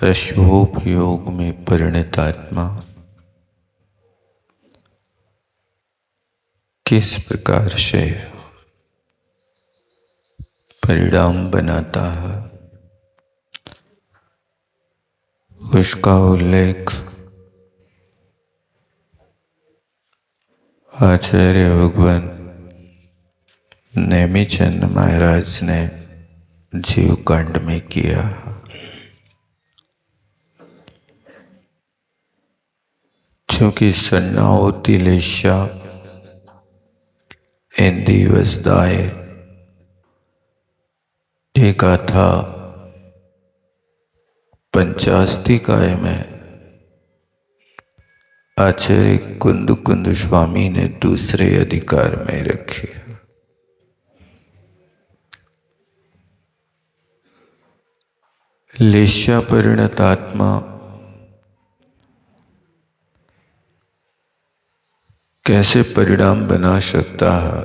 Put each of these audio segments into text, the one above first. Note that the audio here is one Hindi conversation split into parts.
अशुभ योग में परिणत आत्मा किस प्रकार से परिणाम बनाता है, उसका उल्लेख आचार्य भगवान नेमिचंद महाराज ने जीव कांड में किया। चूंकि सन्ना होती लेशा इन दिवसदाय ये गाथा पंचास्तिकाय में आचार्य कुंद कुंद स्वामी ने दूसरे अधिकार में रखी। लेशा परिणत आत्मा कैसे परिणाम बना सकता है,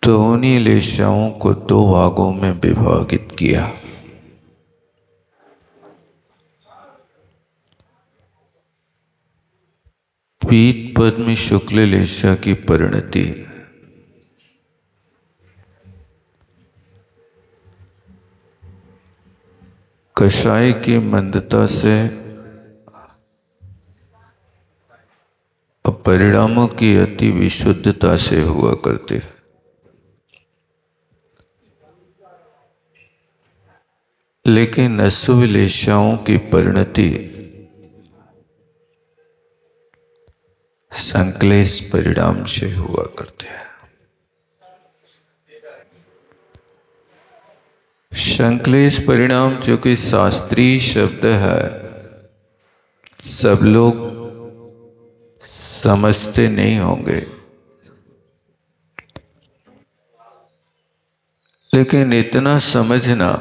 तो उन्हीं लेशाओं को दो भागों में विभाजित किया। पीत पद्म शुक्ल लेशा की परिणति कषाय की मंदता से और परिणामों की अति विशुद्धता से हुआ करती है। लेकिन अशुभ लेशाओं की परिणति संक्लेश परिणाम से हुआ करते हैं। संक्लेश परिणाम जो कि शास्त्रीय शब्द है, सब लोग समझते नहीं होंगे, लेकिन इतना समझना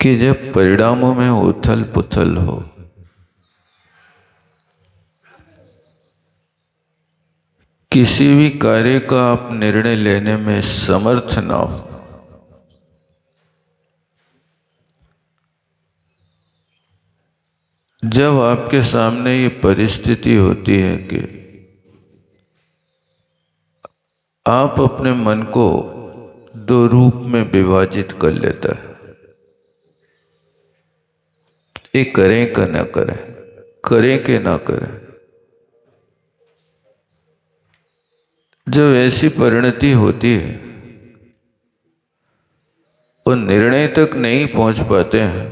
कि जब परिणामों में उथल पुथल हो, किसी भी कार्य का आप निर्णय लेने में समर्थ ना हो, जब आपके सामने ये परिस्थिति होती है कि आप अपने मन को दो रूप में विभाजित कर लेता है, ये करें कि ना करें, करें कि ना करें। जब ऐसी परिणति होती है और निर्णय तक नहीं पहुंच पाते हैं,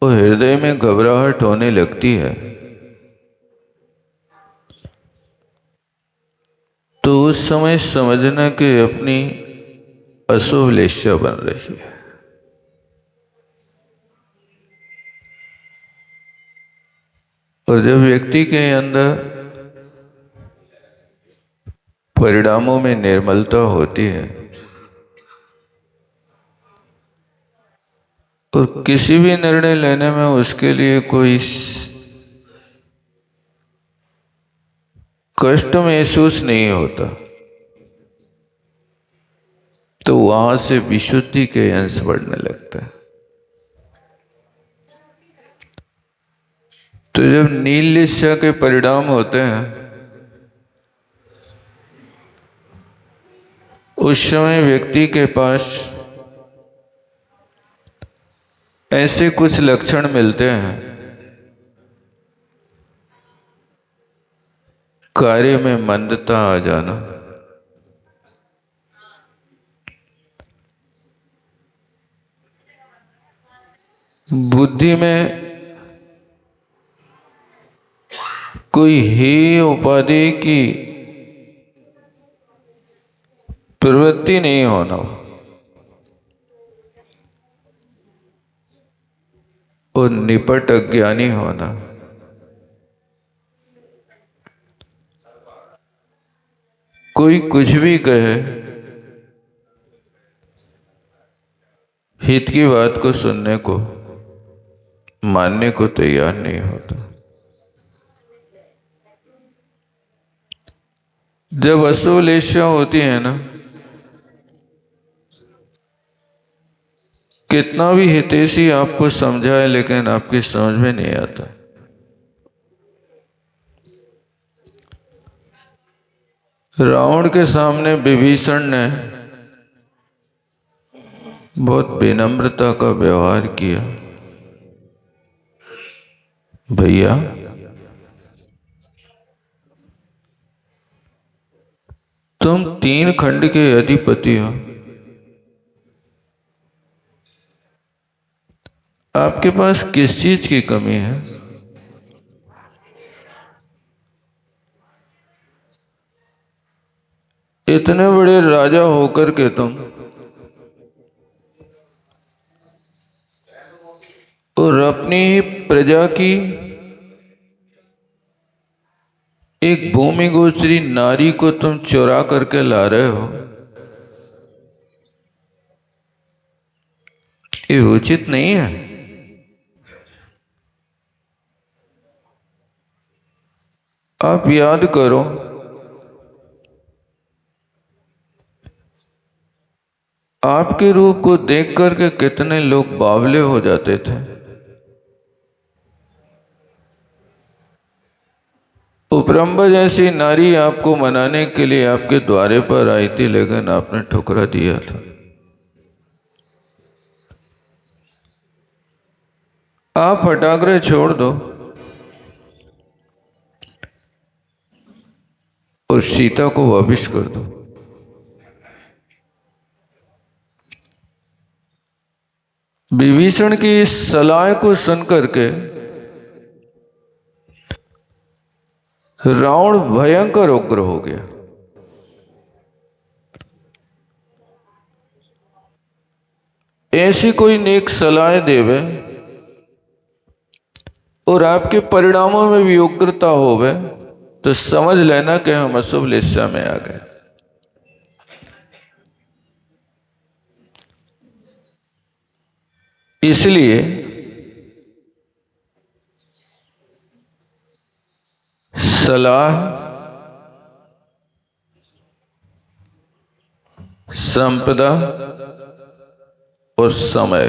और हृदय में घबराहट होने लगती है, तो उस समय समझना कि अपनी अशुभ लेशा बन रही है। और जब व्यक्ति के अंदर परिणामों में निर्मलता होती है और किसी भी निर्णय लेने में उसके लिए कोई कष्ट महसूस नहीं होता, तो वहां से विशुद्धि के अंश बढ़ने लगता है। तो जब नील लेशा के परिणाम होते हैं, उस समय व्यक्ति के पास ऐसे कुछ लक्षण मिलते हैं। कार्य में मंदता आ जाना, बुद्धि में कोई हेय उपाधि की प्रवृत्ति नहीं होना और निपट अज्ञानी होना, कोई कुछ भी कहे हित की बात को सुनने को, मानने को तैयार नहीं होता। जब असूल इच्छा होती है ना, कितना भी हितैषी आपको समझाए लेकिन आपकी समझ में नहीं आता। रावण के सामने विभीषण ने बहुत विनम्रता का व्यवहार किया। भैया, तुम 3 खंड के अधिपति हो, आपके पास किस चीज की कमी है? इतने बड़े राजा होकर के तुम और अपनी ही प्रजा की एक भूमि गोचरी नारी को तुम चुरा करके ला रहे हो, ये उचित नहीं है। आप याद करो, आपके रूप को देख करके कितने लोग बावले हो जाते थे। उपरंबा जैसी नारी आपको मनाने के लिए आपके द्वारे पर आई थी, लेकिन आपने ठुकरा दिया था। आप हठाग्रह छोड़ दो और सीता को वापिस कर दो। विभीषण की इस सलाह को सुनकर के रावण भयंकर उग्र हो गया। ऐसी कोई नेक सलाह देवे और आपके परिणामों में भी उग्रता होवे तो समझ लेना कि हम अशुभ लिस्सा में आ गए। इसलिए सलाह, संपदा और समय,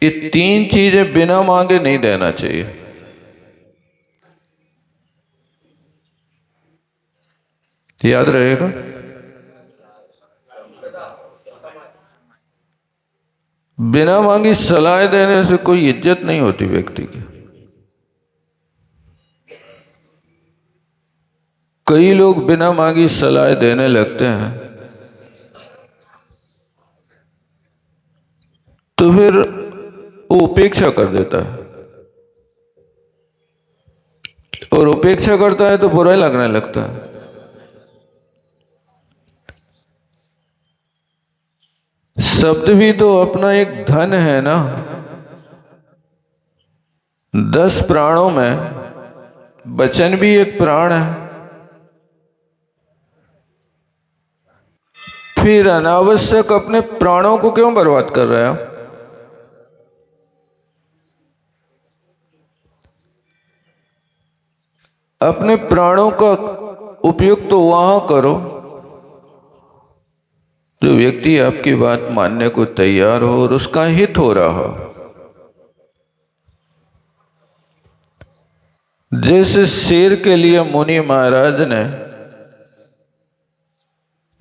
ये 3 चीजें बिना मांगे नहीं देना चाहिए। याद रहेगा। बिना मांगी सलाह देने से कोई इज्जत नहीं होती व्यक्ति की। कई लोग बिना मांगी सलाह देने लगते हैं तो फिर वो उपेक्षा कर देता है, और उपेक्षा करता है तो बुरा लगने लगता है। शब्द भी तो अपना एक धन है ना। 10 प्राणों में वचन भी एक प्राण है। फिर अनावश्यक अपने प्राणों को क्यों बर्बाद कर रहे हो? अपने प्राणों का उपयोग तो वहां करो जो व्यक्ति आपकी बात मानने को तैयार हो और उसका हित हो रहा हो। जैसे शेर के लिए मुनि महाराज ने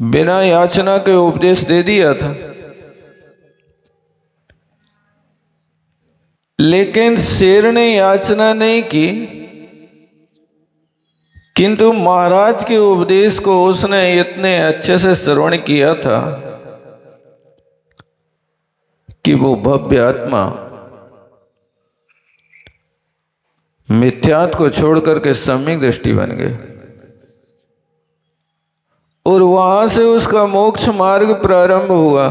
बिना याचना के उपदेश दे दिया था, लेकिन शेर ने याचना नहीं की, किंतु महाराज के उपदेश को उसने इतने अच्छे से श्रवण किया था कि वो भव्य आत्मा मिथ्यात्व को छोड़ करके सम्यक दृष्टि बन गए और वहां से उसका मोक्ष मार्ग प्रारंभ हुआ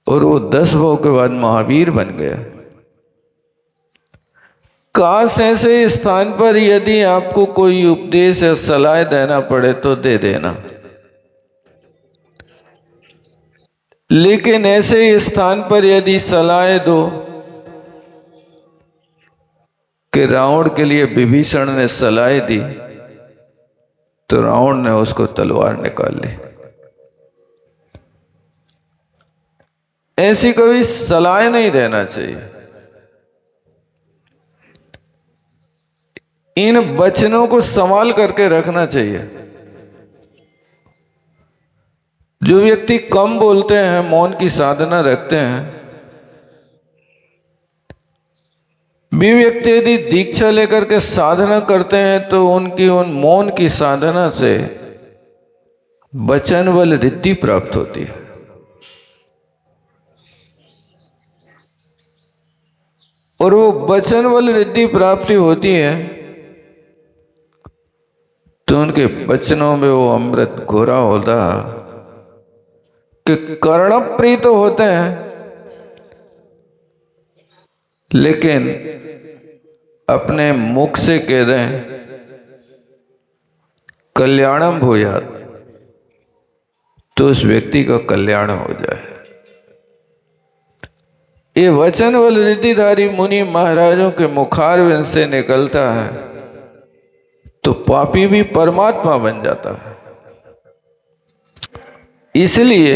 और वो 10 भव के बाद महावीर बन गया। काश ऐसे स्थान पर यदि आपको कोई उपदेश या सलाह देना पड़े तो दे देना, लेकिन ऐसे स्थान पर यदि सलाह दो कि रावण के लिए विभीषण ने सलाह दी तो रावण ने उसको तलवार निकाल ली। ऐसी कभी सलाह नहीं देना चाहिए। इन वचनों को संभाल करके रखना चाहिए। जो व्यक्ति कम बोलते हैं, मौन की साधना रखते हैं, भी व्यक्ति यदि दीक्षा लेकर के साधना करते हैं तो उनकी उन मौन की साधना से वचन बल रिद्धि प्राप्त होती है। और वो वचन बल रिद्धि प्राप्ति होती है तो उनके वचनों में वो अमृत घोरा होता कि कर्णप्रिय तो होते हैं, लेकिन अपने मुख से कह दें कल्याणम भूयात् तो उस व्यक्ति का कल्याण हो जाए। ये वचन बल रिद्धिधारी मुनि महाराजों के मुखारविंद से निकलता है तो पापी भी परमात्मा बन जाता है। इसलिए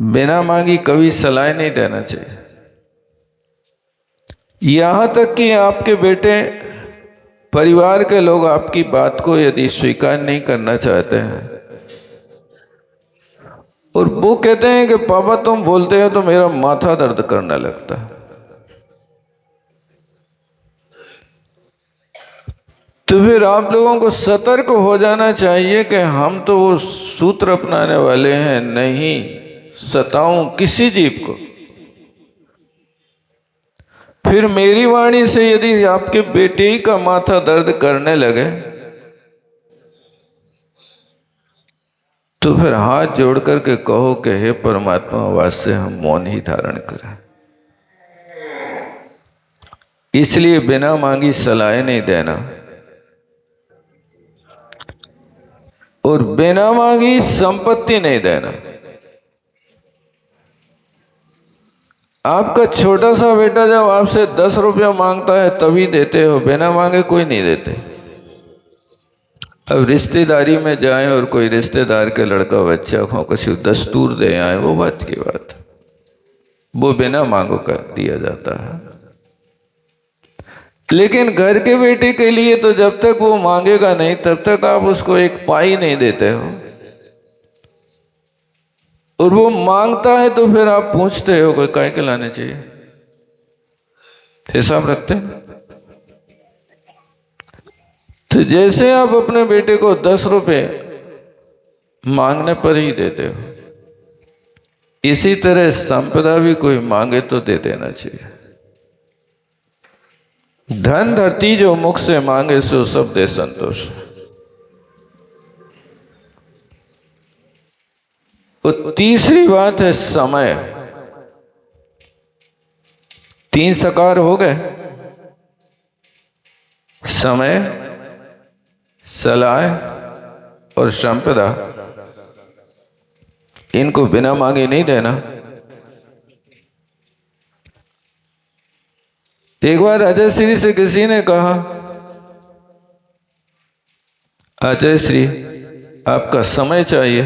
बिना मांगी कभी सलाह नहीं देना चाहिए। यहां तक कि आपके बेटे, परिवार के लोग आपकी बात को यदि स्वीकार नहीं करना चाहते हैं और वो कहते हैं कि पापा तुम बोलते हो तो मेरा माथा दर्द करने लगता है, तो फिर आप लोगों को सतर्क हो जाना चाहिए कि हम तो वो सूत्र अपनाने वाले हैं, नहीं सताऊं किसी जीव को। फिर मेरी वाणी से यदि आपके बेटे ही का माथा दर्द करने लगे तो फिर हाथ जोड़ करके कहो कि हे परमात्मा, आज से हम मौन ही धारण करें। इसलिए बिना मांगी सलाह नहीं देना और बिना मांगी संपत्ति नहीं देना। आपका छोटा सा बेटा जब आपसे 10 रुपया मांगता है तभी देते हो, बिना मांगे कोई नहीं देते। अब रिश्तेदारी में जाएं और कोई रिश्तेदार के लड़का बच्चा को किसी दस्तूर दे आए, वो बात की बात, वो बिना मांगो कर दिया जाता है। लेकिन घर के बेटे के लिए तो जब तक वो मांगेगा नहीं तब तक आप उसको एक पाई नहीं देते हो, और वो मांगता है तो फिर आप पूछते हो कोई काय के लाने चाहिए, हिसाब रखते हैं। तो जैसे आप अपने बेटे को 10 रुपए मांगने पर ही देते हो, इसी तरह संपदा भी कोई मांगे तो दे देना चाहिए। धन धरती जो मुख से मांगे सो सब दे संतोष। तो तीसरी बात है समय। 3 सकार हो गए, समय, सलाह और संपदा। इनको बिना मांगे नहीं देना। एक बार राजश्री से किसी ने कहा, अजय श्री आपका समय चाहिए।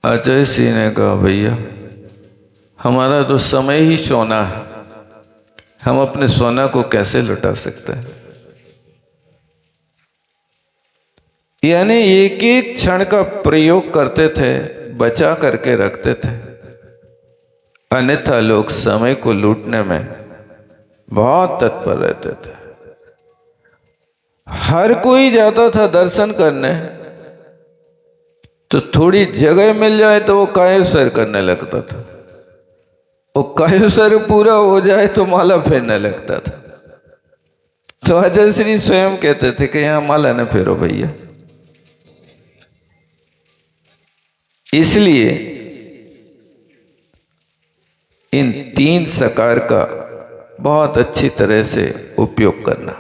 अजय श्री ने कहा, भैया हमारा तो समय ही सोना है, हम अपने सोना को कैसे लुटा सकते हैं। यानी एक एक क्षण का प्रयोग करते थे, बचा करके रखते थे, अन्यथा लोग समय को लूटने में बहुत तत्पर रहते थे। हर कोई जाता था दर्शन करने, तो थोड़ी जगह मिल जाए तो वो कायसर करने लगता था, वो कायसर पूरा हो जाए तो माला फेरने लगता था। तो अजय श्री स्वयं कहते थे कि यहां माला न फेरो भैया। इसलिए इन 3 सकार का बहुत अच्छी तरह से उपयोग करना।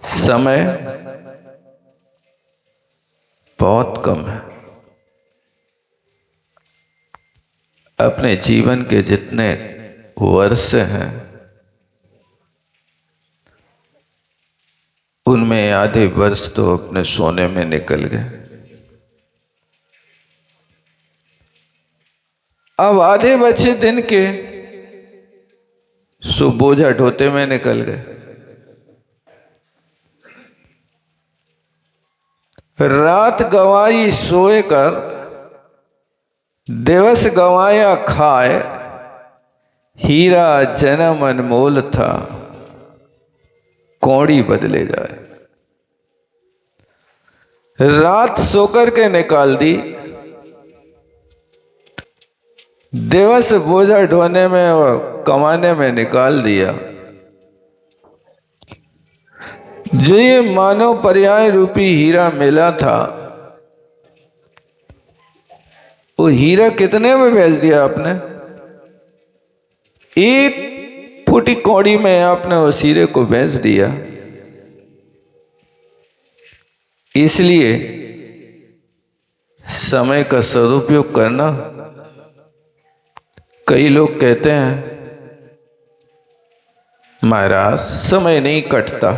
समय बहुत कम है। अपने जीवन के जितने वर्ष हैं उनमें आधे वर्ष तो अपने सोने में निकल गए। अब आधे बचे दिन के सो बोझा ढोते में निकल गए। रात गंवाई सोए कर, दिवस गंवाया खाए, हीरा जन्म अनमोल था, कौड़ी बदले जाए। रात सोकर के निकाल दी, दिवस बोझा ढोने में और कमाने में निकाल दिया। जो ये मानव पर्याय रूपी हीरा मिला था, वो हीरा कितने में बेच दिया आपने? एक फुटी कौड़ी में आपने उस हीरे को बेच दिया। इसलिए समय का सदुपयोग करना। कई लोग कहते हैं महाराज समय नहीं कटता।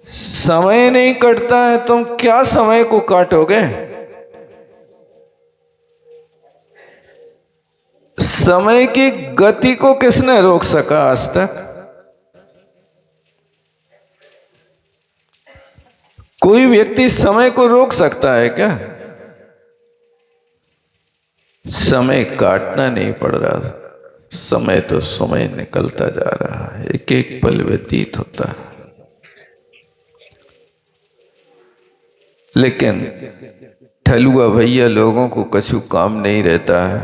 समय नहीं कटता है, तुम क्या समय को काटोगे? समय की गति को किसने रोक सका आज तक? कोई व्यक्ति समय को रोक सकता है क्या? समय काटना नहीं पड़ रहा, समय तो समय निकलता जा रहा है, एक एक पल व्यतीत होता है। लेकिन ठलुआ भैया लोगों को कछु काम नहीं रहता है,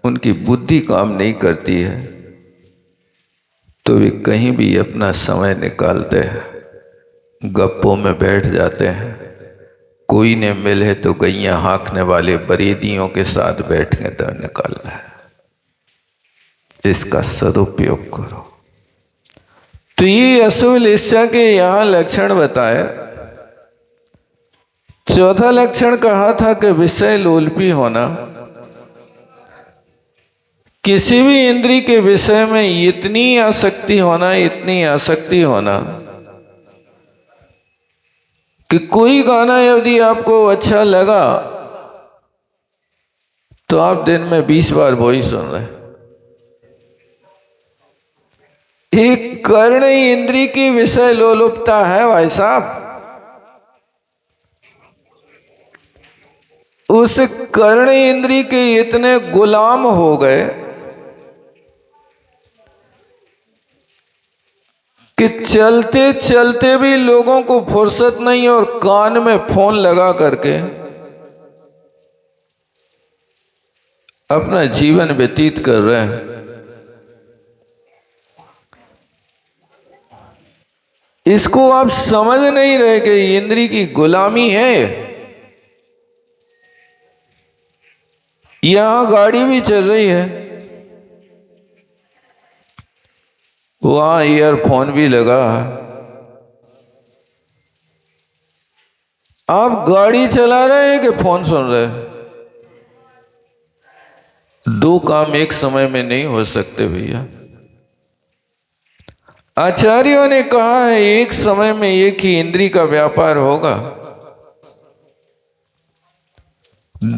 उनकी बुद्धि काम नहीं करती है, तो वे कहीं भी अपना समय निकालते हैं, गप्पों में बैठ जाते हैं। कोई ने मिले तो गैया हाँकने वाले बरेदियों के साथ बैठ के दर निकालना है। इसका सदुपयोग करो। तो ये असूल इच्छा के यहां लक्षण बताए। चौथा लक्षण कहा था कि विषय लोलपी होना। किसी भी इंद्री के विषय में इतनी आसक्ति होना, इतनी आसक्ति होना कि कोई गाना यदि आपको अच्छा लगा तो आप दिन में 20 बार वही सुन रहे। एक कर्ण इंद्री की विषय लोलुपता है भाई साहब। उस कर्ण इंद्री के इतने गुलाम हो गए कि चलते चलते भी लोगों को फुर्सत नहीं और कान में फोन लगा करके अपना जीवन व्यतीत कर रहे हैं। इसको आप समझ नहीं रहे कि इंद्री की गुलामी है। यहां गाड़ी भी चल रही है, वहां ईयरफोन भी लगा है। आप गाड़ी चला रहे हैं कि फोन सुन रहे हैं? दो काम एक समय में नहीं हो सकते भैया। आचार्यों ने कहा है एक समय में एक ही इंद्री का व्यापार होगा।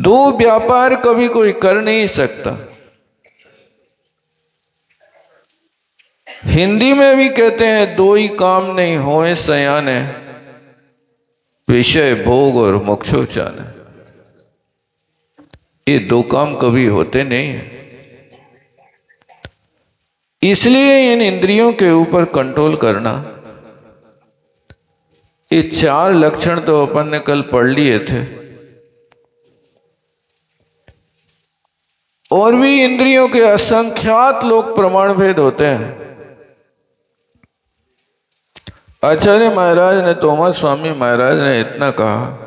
दो व्यापार कभी कोई कर नहीं सकता। हिंदी में भी कहते हैं दो ही काम नहीं होए सयाने, विषय भोग और मोक्षोचान। ये दो काम कभी होते नहीं हैं। इसलिए इन इंद्रियों के ऊपर कंट्रोल करना। ये 4 लक्षण तो अपन ने कल पढ़ लिए थे। और भी इंद्रियों के असंख्यात लोग प्रमाण भेद होते हैं। आचार्य महाराज ने, तोमर स्वामी महाराज ने इतना कहा,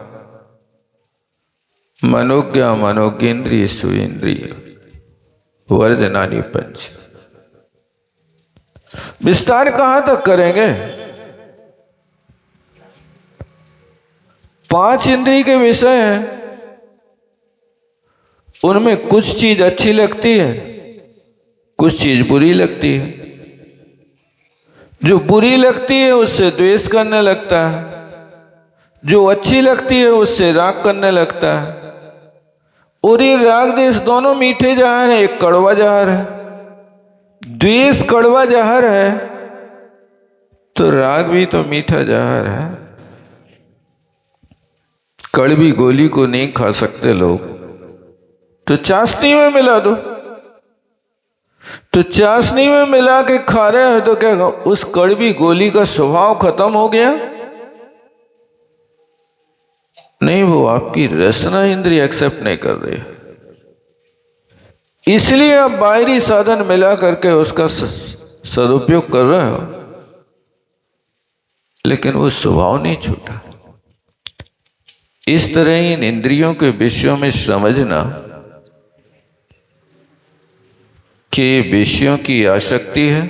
मनोज्ञा मनोज्ञेन्द्रिय सुइंद्रिय वर्जनानि पंच। विस्तार कहां तक करेंगे? 5 इंद्रिय के विषय हैं, उनमें कुछ चीज अच्छी लगती है, कुछ चीज बुरी लगती है। जो बुरी लगती है उससे द्वेष करने लगता है, जो अच्छी लगती है उससे राग करने लगता है। और ये राग द्वेष दोनों मीठे जहर है, एक कड़वा जहर है। द्वेष कड़वा जहर है तो राग भी तो मीठा जहर है। कड़वी गोली को नहीं खा सकते लोग, तो चाशनी में मिला दो। तो चाशनी में मिला के खा रहे हो तो क्या उस कड़वी गोली का स्वभाव खत्म हो गया? नहीं, वो आपकी रसना इंद्रिय एक्सेप्ट नहीं कर रही, इसलिए आप बाहरी साधन मिला करके उसका सदुपयोग कर रहे हो, लेकिन वो स्वभाव नहीं छूटा। इस तरह इन इंद्रियों के विषयों में समझना कि विषयों की आसक्ति है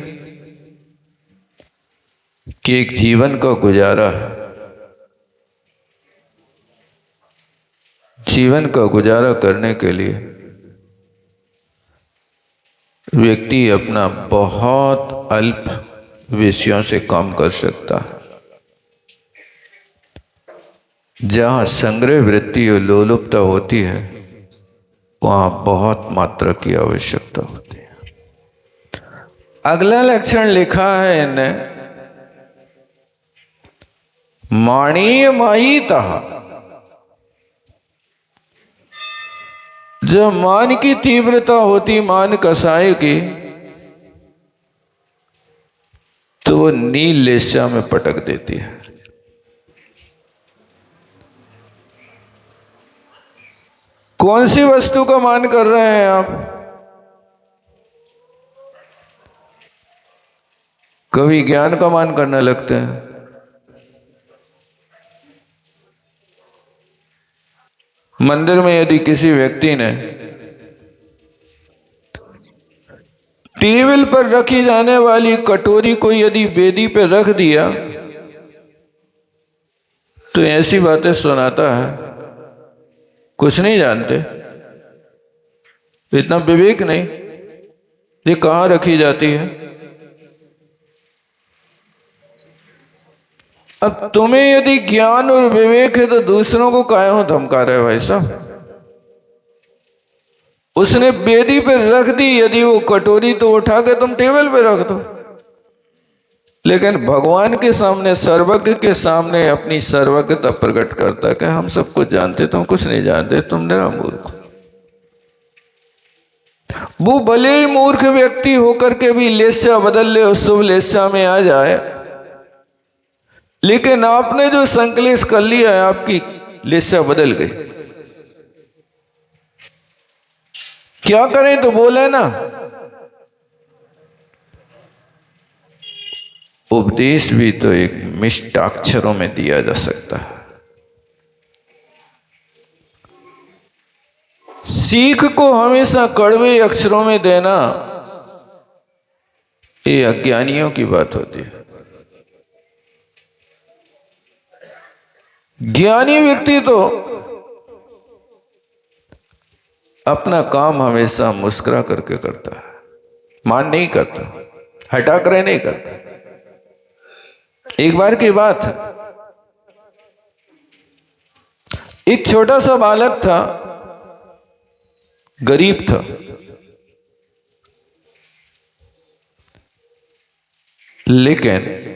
कि एक जीवन का गुजारा है। जीवन का गुजारा करने के लिए व्यक्ति अपना बहुत अल्प विषयों से काम कर सकता है। जहाँ संग्रह वृत्ति और लोलुपता होती है वहाँ बहुत मात्रा की आवश्यकता होती है। अगला लक्षण लिखा है इन्हें, माणीयमायितः। जब मान की तीव्रता होती, मान कसाय की, तो वो नील लेस्या में पटक देती है। कौन सी वस्तु का मान कर रहे हैं आप? कभी ज्ञान का मान करने लगते हैं, मंदिर में यदि किसी व्यक्ति ने टेबल पर रखी जाने वाली कटोरी को यदि वेदी पे रख दिया तो ऐसी बातें सुनाता है, कुछ नहीं जानते, इतना विवेक नहीं, ये कहाँ रखी जाती है। अब तुम्हें यदि ज्ञान और विवेक है तो दूसरों को काहे हो धमका रहे भाई साहब? उसने वेदी पे रख दी, यदि वो कटोरी तो उठा के तुम टेबल पे रख दो, लेकिन भगवान के सामने, सर्वज्ञ के सामने अपनी सर्वज्ञता प्रकट करता है कि हम सब कुछ जानते, तुम कुछ नहीं जानते, तुम निरा मूर्ख। वो भले ही मूर्ख व्यक्ति होकर के भी लेस्या बदल ले, उस शुभ लेस्या में आ जाए, लेकिन आपने जो संकलेश कर लिया है, आपकी लेस्या बदल गई। क्या करें तो बोले ना, उपदेश भी तो एक मिष्टाक्षरों में दिया जा सकता है। सीख को हमेशा कड़वे अक्षरों में देना ये अज्ञानियों की बात होती है। ज्ञानी व्यक्ति तो अपना काम हमेशा मुस्कुरा करके करता है, मान नहीं करता, हटा कर नहीं करता। एक बार की बात, एक छोटा सा बालक था, गरीब था, लेकिन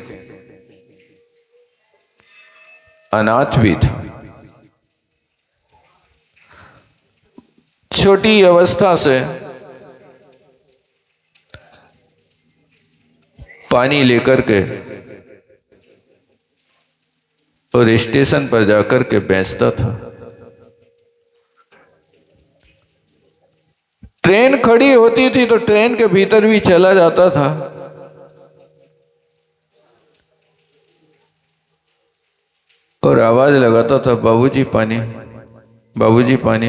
अनाथ भी था। छोटी अवस्था से पानी लेकर के और स्टेशन पर जाकर के बेचता था। ट्रेन खड़ी होती थी तो ट्रेन के भीतर भी चला जाता था, और आवाज लगाता था, बाबूजी पानी, बाबूजी पानी।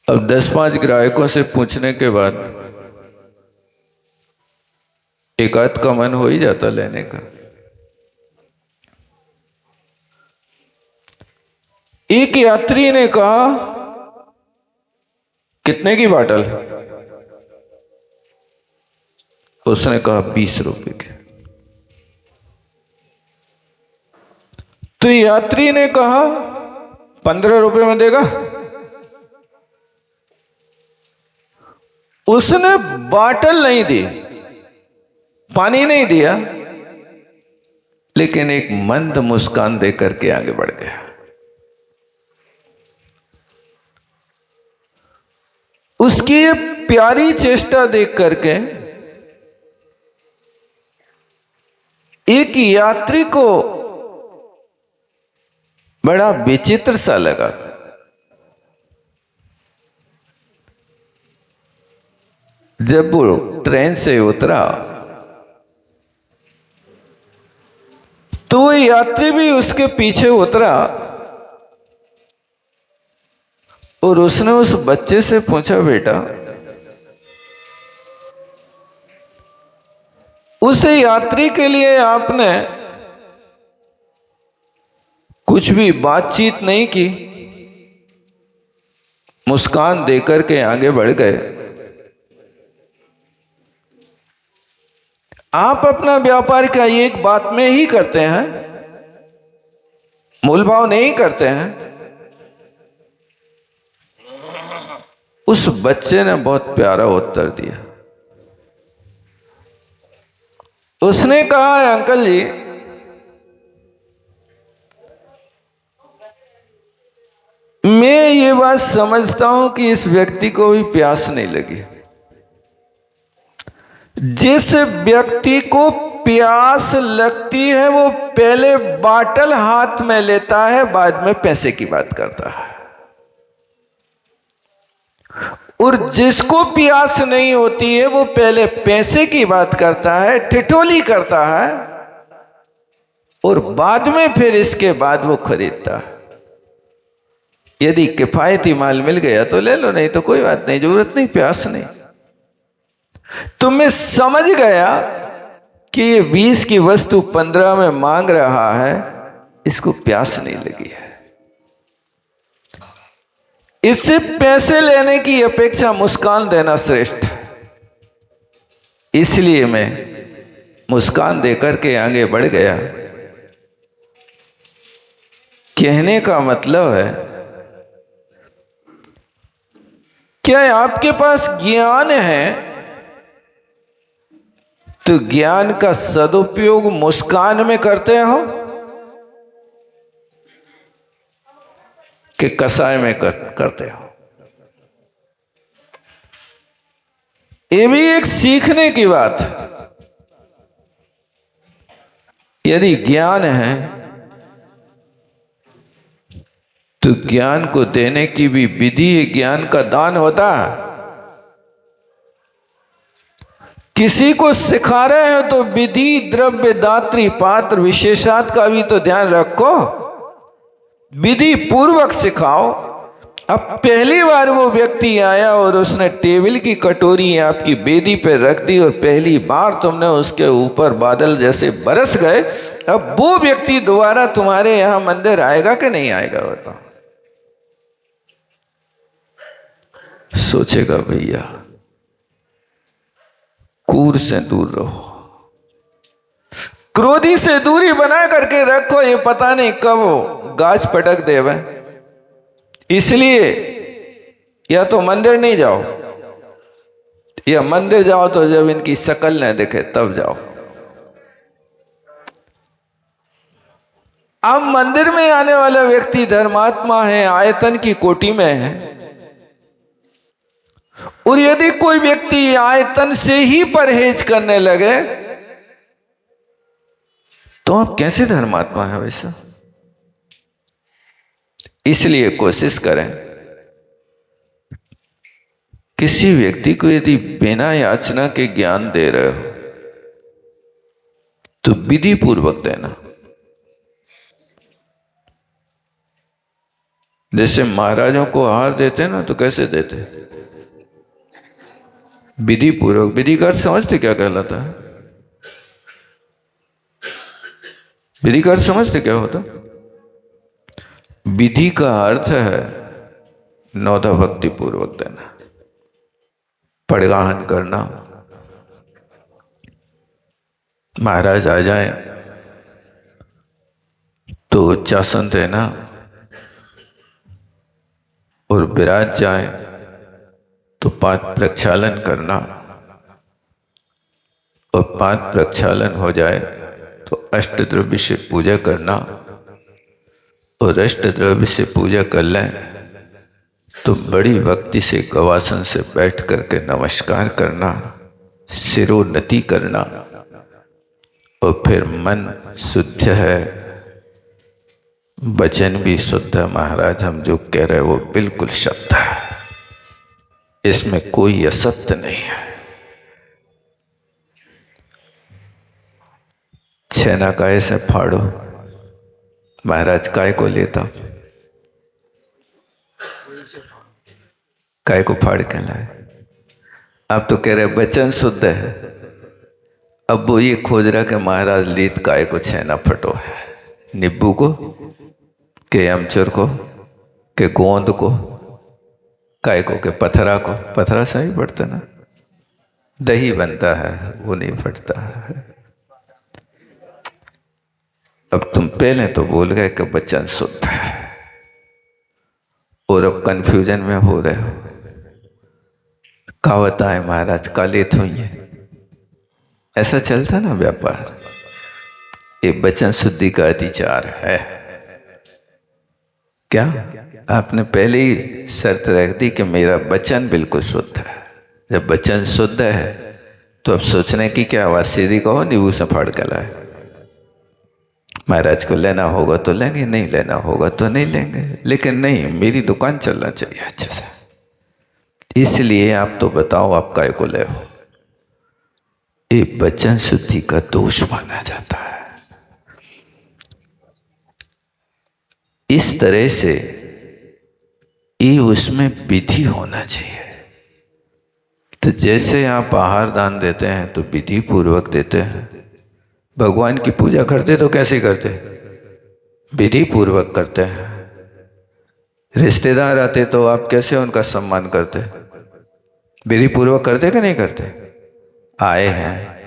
अब 10-5 ग्राहकों से पूछने के बाद एक आध का मन हो ही जाता लेने का। एक यात्री ने कहा, कितने की बॉटल? उसने कहा 20 रुपए की। तो यात्री ने कहा 15 रुपए में देगा? उसने बॉटल नहीं दी, पानी नहीं दिया, लेकिन एक मंद मुस्कान देकर के आगे बढ़ गया। उसकी ये प्यारी चेष्टा देख करके एक यात्री को बड़ा विचित्र सा लगा। जब वो ट्रेन से उतरा तो वो यात्री भी उसके पीछे उतरा और उसने उस बच्चे से पूछा, बेटा, उस यात्री के लिए आपने कुछ भी बातचीत नहीं की, मुस्कान देकर के आगे बढ़ गए। आप अपना व्यापार क्या एक बात में ही करते हैं, मोल भाव नहीं करते हैं? उस बच्चे ने बहुत प्यारा उत्तर दिया। उसने कहा, अंकल जी, मैं ये बात समझता हूं कि इस व्यक्ति को भी प्यास नहीं लगी। जिस व्यक्ति को प्यास लगती है वो पहले बाटल हाथ में लेता है, बाद में पैसे की बात करता है। और जिसको प्यास नहीं होती है वो पहले पैसे की बात करता है, ठिठोली करता है, और बाद में फिर इसके बाद वो खरीदता है। यदि किफायती माल मिल गया तो ले लो, नहीं तो कोई बात नहीं, जरूरत नहीं, प्यास नहीं। तो मैं समझ गया कि ये 20 की वस्तु 15 में मांग रहा है, इसको प्यास नहीं लगी है। इससे पैसे लेने की अपेक्षा मुस्कान देना श्रेष्ठ है। इसलिए मैं मुस्कान देकर के आगे बढ़ गया। कहने का मतलब है, क्या आपके पास ज्ञान है तो ज्ञान का सदुपयोग मुस्कान में करते हो कि कसाय में करते हो? ये भी एक सीखने की बात है। यदि ज्ञान है तो ज्ञान को देने की भी विधि है, ज्ञान का दान होता है। किसी को सिखा रहे हो तो विधि, द्रव्य, दात्री, पात्र, विशेषात का भी तो ध्यान रखो। विधि पूर्वक सिखाओ। अब पहली बार वो व्यक्ति आया और उसने टेबल की कटोरी आपकी बेदी पे रख दी और पहली बार तुमने उसके ऊपर बादल जैसे बरस गए। अब वो व्यक्ति दोबारा तुम्हारे यहां मंदिर आएगा कि नहीं आएगा बताओ? सोचेगा भैया, क्रूर से दूर रहो, क्रोधी से दूरी बना करके रखो। ये पता नहीं कब गाज पटक देवे। इसलिए या तो मंदिर नहीं जाओ, या मंदिर जाओ तो जब इनकी शकल न दिखे तब जाओ। अब मंदिर में आने वाला व्यक्ति धर्मात्मा है, आयतन की कोटि में है। और यदि कोई व्यक्ति आयतन से ही परहेज करने लगे तो आप कैसे धर्मात्मा है वैसा? इसलिए कोशिश करें, किसी व्यक्ति को यदि बिना याचना के ज्ञान दे रहे हो तो विधि पूर्वक देना। जैसे महाराजों को आहार देते ना, तो कैसे देते? विधि पूर्वक। विधि का अर्थ समझते क्या कहलाता है? विधि का अर्थ समझते क्या होता? विधि का अर्थ है नौधा भक्ति पूर्वक देना, पड़गाहन करना। महाराज आ जाए तो उच्चासन देना, और विराज जाए तो पाद प्रक्षालन करना, और पाद प्रक्षालन हो जाए तो अष्टद्रव्य से पूजा करना, और अष्टद्रव्य से पूजा कर लें तो बड़ी भक्ति से गवासन से बैठ करके नमस्कार करना, सिरोन्नति करना, और फिर मन शुद्ध है, वचन भी शुद्ध है। महाराज हम जो कह रहे हैं वो बिल्कुल सत्य है, इसमें कोई असत्य नहीं है। छेना काय से फाड़ो, महाराज काय को लेता, काय को फाड़ के लाए। आप तो कह रहे वचन शुद्ध है, अब वो ये खोज रहा कि महाराज लीत काय को छेना फटो है, नींबू को के अमचूर को के गोंद को, काय को के पथरा को। पथरा से ही फटता ना, दही बनता है वो नहीं फटता है। अब तुम पहले तो बोल गए कि वचन शुद्ध है, और अब कंफ्यूजन में हो रहे हो। कहावत है महाराज काले थोइए, ऐसा चलता ना व्यापार। ये वचन शुद्धि का अधिचार है क्या? आपने पहले ही शर्त रख दी कि मेरा वचन बिल्कुल शुद्ध है। जब वचन शुद्ध है तो अब सोचने की क्या आवाज, सीधी कहो नींबू से फाड़ के लाए। महाराज को लेना होगा तो लेंगे, नहीं लेना होगा तो नहीं लेंगे, लेकिन नहीं, मेरी दुकान चलना चाहिए अच्छे से। इसलिए आप तो बताओ आप काय को ले हो। ये वचन शुद्धि का दोष माना जाता है। इस तरह से ये उसमें विधि होना चाहिए। तो जैसे आप आहार दान देते हैं तो विधि पूर्वक देते हैं। भगवान की पूजा करते तो कैसे करते? विधि पूर्वक करते हैं। रिश्तेदार आते तो आप कैसे उनका सम्मान करते? विधि पूर्वक करते कि नहीं करते? आए हैं,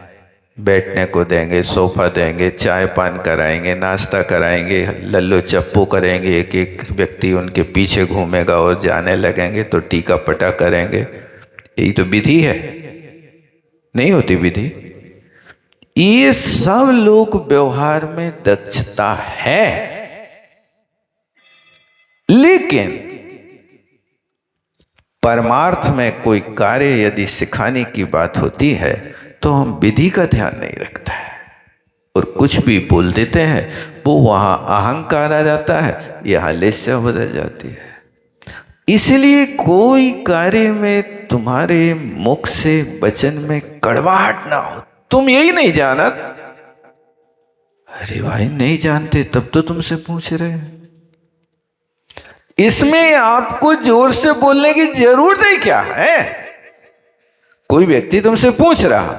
बैठने को देंगे, सोफा देंगे, चाय पान कराएंगे, नाश्ता कराएंगे, लल्लो चप्पू करेंगे, एक एक व्यक्ति उनके पीछे घूमेगा और जाने लगेंगे तो टीका पटा करेंगे। यही तो विधि है, नहीं होती विधि? ये सब लोग व्यवहार में दक्षता है, लेकिन परमार्थ में कोई कार्य यदि सिखाने की बात होती है तो हम विधि का ध्यान नहीं रखते हैं और कुछ भी बोल देते हैं। वो वहां अहंकार आ जाता है, यहां लेस्या बदल जाती है। इसलिए कोई कार्य में तुम्हारे मुख से वचन में कड़वाहट ना हो। तुम यही नहीं जाना? अरे भाई नहीं जानते तब तो तुमसे पूछ रहे हैं। इसमें आपको जोर से बोलने की जरूरत ही क्या है? कोई व्यक्ति तुमसे पूछ रहा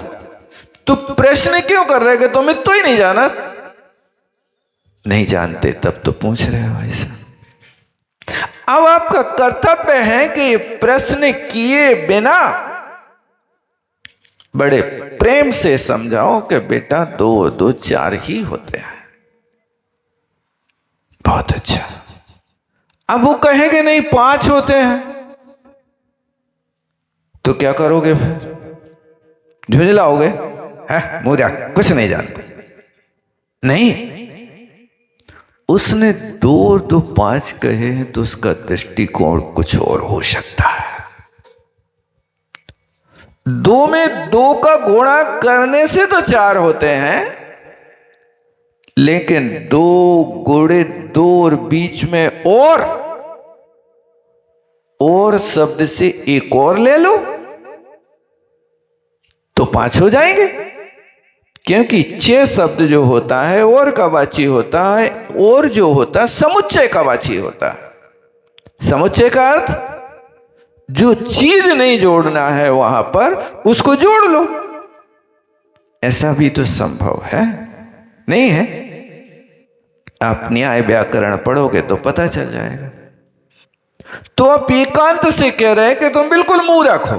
तो प्रश्न क्यों कर रहे कि तुम्हें तो ही नहीं जाना? नहीं जानते तब तो पूछ रहे हो भाई साहब। अब आपका कर्तव्य है कि ये प्रश्न किए बिना बड़े प्रेम से समझाओ कि बेटा 2 और 2 4 ही होते हैं। बहुत अच्छा। अब वो कहेंगे नहीं 5 होते हैं तो क्या करोगे फिर? झुंझलाओगे? मुझे कुछ नहीं जानते। नहीं, उसने 2 और 2 5 कहे हैं तो उसका दृष्टिकोण कुछ और हो सकता है। 2 में 2 का गुणा करने से तो 4 होते हैं, लेकिन 2 गुणे 2 और बीच में और शब्द से एक और ले लो तो 5 हो जाएंगे। क्योंकि 6 शब्द जो होता है और का वाची होता है, और जो होता है समुच्चय का वाची होता है। समुच्चय का अर्थ जो चीज नहीं जोड़ना है वहां पर उसको जोड़ लो। ऐसा भी तो संभव है, नहीं है? आप न्याय व्याकरण पढ़ोगे तो पता चल जाएगा। तो आप एकांत से कह रहे हैं कि तुम बिल्कुल मूर्ख हो।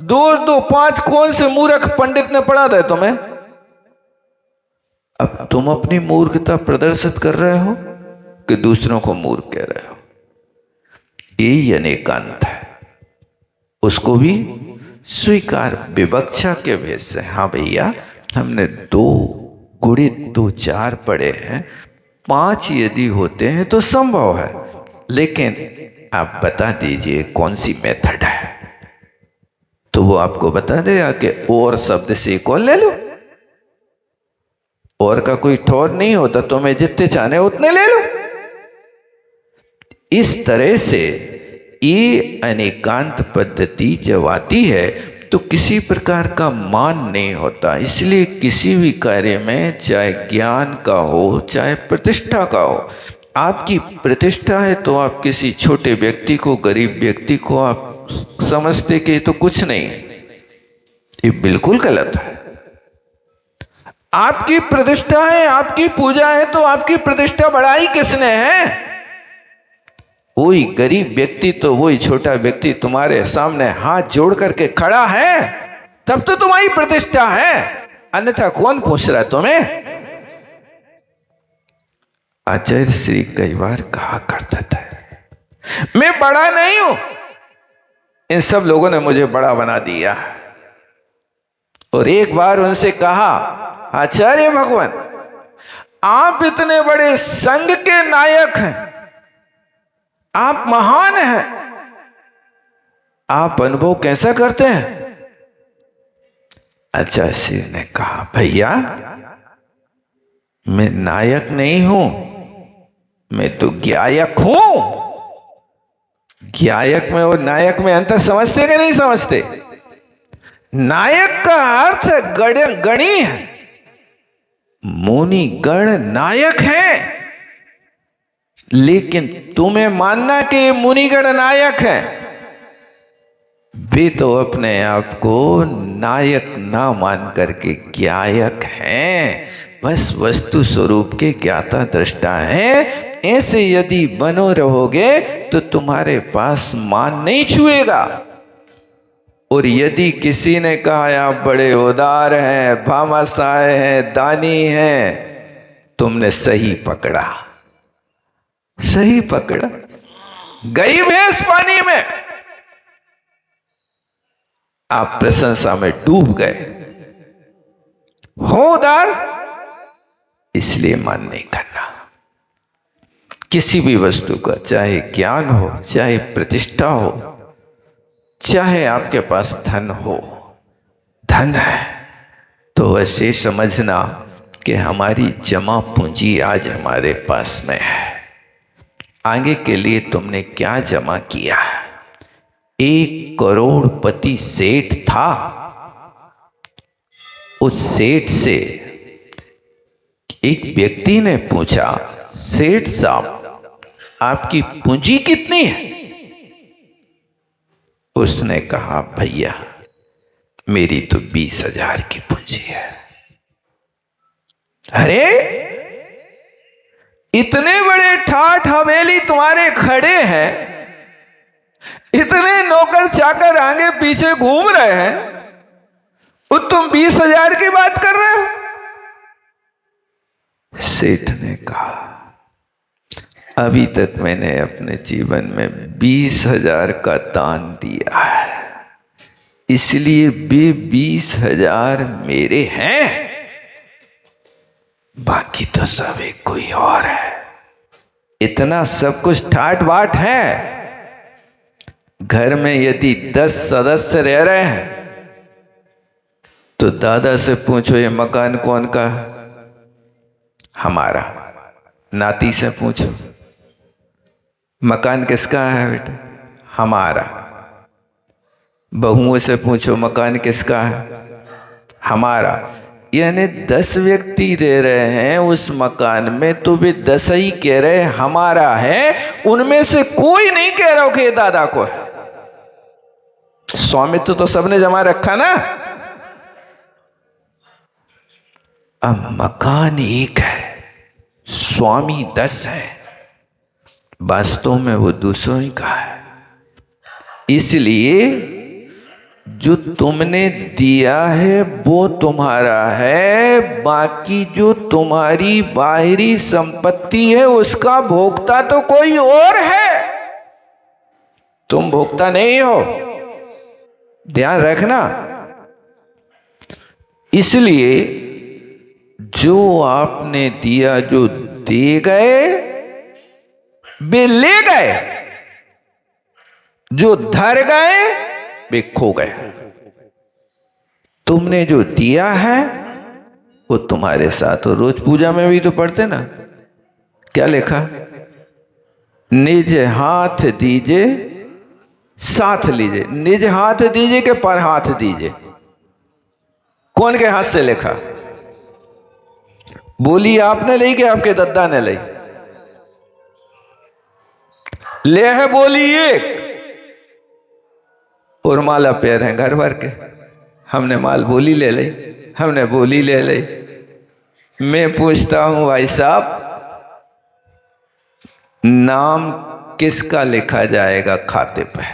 दो पांच कौन से मूर्ख पंडित ने पढ़ा था तुम्हें? अब तुम अपनी मूर्खता प्रदर्शित कर रहे हो कि दूसरों को मूर्ख कह रहे हो। यही अनेकांत है। उसको भी स्वीकार विवक्षा के भेद से, हाँ भैया हमने 2 गुणित 2 4 पढ़े हैं, 5 यदि होते हैं तो संभव है, लेकिन आप बता दीजिए कौन सी मेथड है। तो वो आपको बता देगा कि और शब्द से एक और ले लो। और का कोई ठोर नहीं होता, तुम्हें जितने चाहे उतने ले लो। इस तरह से ये अनेकांत पद्धति जब आती है तो किसी प्रकार का मान नहीं होता। इसलिए किसी भी कार्य में, चाहे ज्ञान का हो चाहे प्रतिष्ठा का हो, आपकी प्रतिष्ठा है तो आप किसी छोटे व्यक्ति को, गरीब व्यक्ति को आप समझते कि तो कुछ नहीं है, ये बिल्कुल गलत है। आपकी प्रतिष्ठा है, आपकी पूजा है, तो आपकी प्रतिष्ठा बढ़ाई किसने है? वही गरीब व्यक्ति, तो वही छोटा व्यक्ति तुम्हारे सामने हाथ जोड़ करके खड़ा है, तब तो तुम्हारी प्रतिष्ठा है, अन्यथा कौन पूछ रहा है तुम्हें? आचार्य श्री कई बार कहा करता था, मैं बड़ा नहीं हूं, इन सब लोगों ने मुझे बड़ा बना दिया। और एक बार उनसे कहा, आचार्य भगवान आप इतने बड़े संघ के नायक हैं, आप महान हैं, आप अनुभव कैसा करते हैं? आचार्य श्री ने कहा, भैया मैं नायक नहीं हूं, मैं तो ज्ञायक हूं। ज्ञायक में और नायक में अंतर समझते कि नहीं समझते? नायक का अर्थ गणी है, मुनि गण नायक है, लेकिन तुम्हें मानना कि मुनिगण नायक है, वे तो अपने आप को नायक ना मान करके ज्ञायक हैं, बस वस्तु स्वरूप के ज्ञाता दृष्टा हैं। ऐसे यदि बनो रहोगे तो तुम्हारे पास मान नहीं छुएगा। और यदि किसी ने कहा आप बड़े उदार हैं, भामाशाह हैं, दानी हैं, तुमने सही पकड़ा, सही पकड़ा। गई भैंस पानी में, आप प्रशंसा में डूब गए। हो उदार, इसलिए मान नहीं करना। किसी भी वस्तु का, चाहे ज्ञान हो, चाहे प्रतिष्ठा हो, चाहे आपके पास धन हो, धन है तो वैसे समझना कि हमारी जमा पूंजी आज हमारे पास में है। आगे के लिए तुमने क्या जमा किया? 1 करोड़पति सेठ था, उस सेठ से एक व्यक्ति ने पूछा, सेठ साहब आपकी पूंजी कितनी है? उसने कहा, भैया मेरी तो 20,000 की पूंजी है। अरे इतने बड़े ठाठ हवेली तुम्हारे खड़े हैं, इतने नौकर चाकर आगे पीछे घूम रहे हैं, और तुम 20,000 की बात कर रहे हो? सेठ ने कहा, अभी तक मैंने अपने जीवन में 20,000 का दान दिया है, इसलिए वे 20,000 मेरे हैं, बाकी तो सब एक कोई और है। इतना सब कुछ ठाट बाट है। घर में यदि 10 सदस्य रह रहे हैं तो दादा से पूछो ये मकान कौन का है? हमारा। नाती से पूछो मकान किसका है बेटा? हमारा। बहुओं से पूछो मकान किसका है? हमारा। यानी 10 व्यक्ति रह रहे हैं उस मकान में, तो वे 10 ही कह रहे हैं हमारा है, उनमें से कोई नहीं कह रहा हो कि दादा को है। स्वामित्व तो सबने जमा रखा ना। अब मकान एक है, स्वामी 10 है, वास्तव में वो दूसरों ही का है। इसलिए जो तुमने दिया है वो तुम्हारा है, बाकी जो तुम्हारी बाहरी संपत्ति है उसका भोक्ता तो कोई और है, तुम भोक्ता नहीं हो, ध्यान रखना। इसलिए जो आपने दिया, जो दे गए वे ले गए, जो धर गए वे खो गए। तुमने जो दिया है वो तुम्हारे साथ हो। रोज पूजा में भी तो पढ़ते ना, क्या लिखा? निज हाथ दीजे साथ लीजिए। निज हाथ दीजिए के पर हाथ दीजिए? कौन के हाथ से लिखा? बोली आपने ली कि आपके दद्दा ने ली? ले है बोली एक और माला पैर हैं घर भर के। हमने माल बोली ले ली, हमने बोली ले ली। मैं पूछता हूं भाई साहब, नाम किसका लिखा जाएगा खाते पे?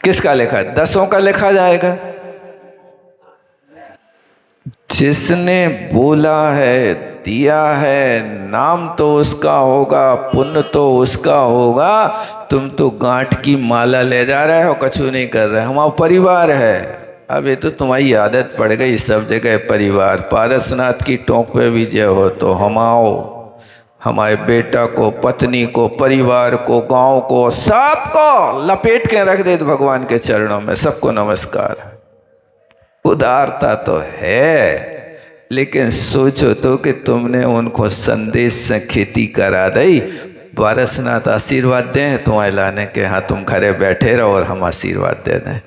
किसका लिखा? 10 का लिखा जाएगा। जिसने बोला है, दिया है, नाम तो उसका होगा, पुण्य तो उसका होगा। तुम तो गांठ की माला ले जा रहे हो, कछु नहीं कर रहे। हमारा परिवार है। अब ये तो तुम्हारी आदत पड़ गई, सब जगह परिवार। पारसनाथ की टोंक पे भी जय हो तो हम आओ, हमारे बेटा को, पत्नी को, परिवार को, गांव को, सबको लपेट के रख दे भगवान के चरणों में। सबको नमस्कार। उदारता तो है, लेकिन सोचो तो कि तुमने उनको संदेश से खेती करा दी। पारसनाथ आशीर्वाद दें तुम्हारे लाने के, हाँ तुम घरे बैठे रहो और हम आशीर्वाद दे दें।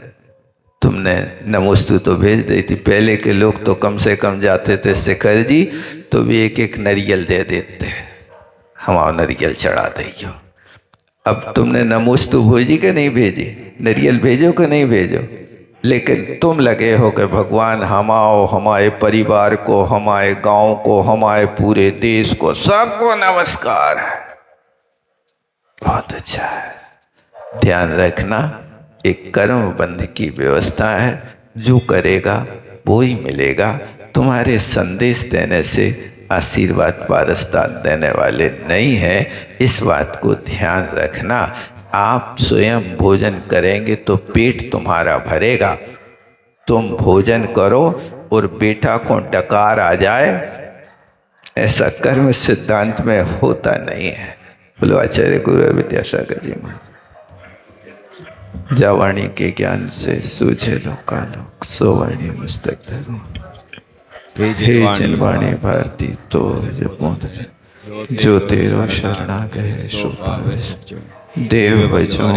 तुमने नमोस्तु तो भेज दी थी। पहले के लोग तो कम से कम जाते थे शिखर जी तो भी एक एक नरियल दे देते, हमारा नरियल चढ़ा दियो। अब तुमने नमोस्तु भेजी कि नहीं भेजी? नरियल भेजो कि नहीं भेजो? लेकिन तुम लगे हो कि भगवान हम आओ, हमारे परिवार को, हमारे गांव को, हमारे पूरे देश को, सबको नमस्कार है। बहुत अच्छा है। ध्यान रखना, एक कर्म बंध की व्यवस्था है। जो करेगा वो ही मिलेगा। तुम्हारे संदेश देने से आशीर्वाद पारसनाथ देने वाले नहीं है, इस बात को ध्यान रखना। आप स्वयं भोजन करेंगे तो पेट तुम्हारा भरेगा। तुम भोजन करो और बेटा को डकार आ जाए, ऐसा कर्म सिद्धांत में होता नहीं है। बोलो आचार्य गुरु विद्यासागर जी महाराज। जावाणी के ज्ञान से सूझे लोकालोक, सोवाणी मस्तक धरो। हे जनवाणी भारती तो जो तेरो शरणा गए सो पावे। देव बचो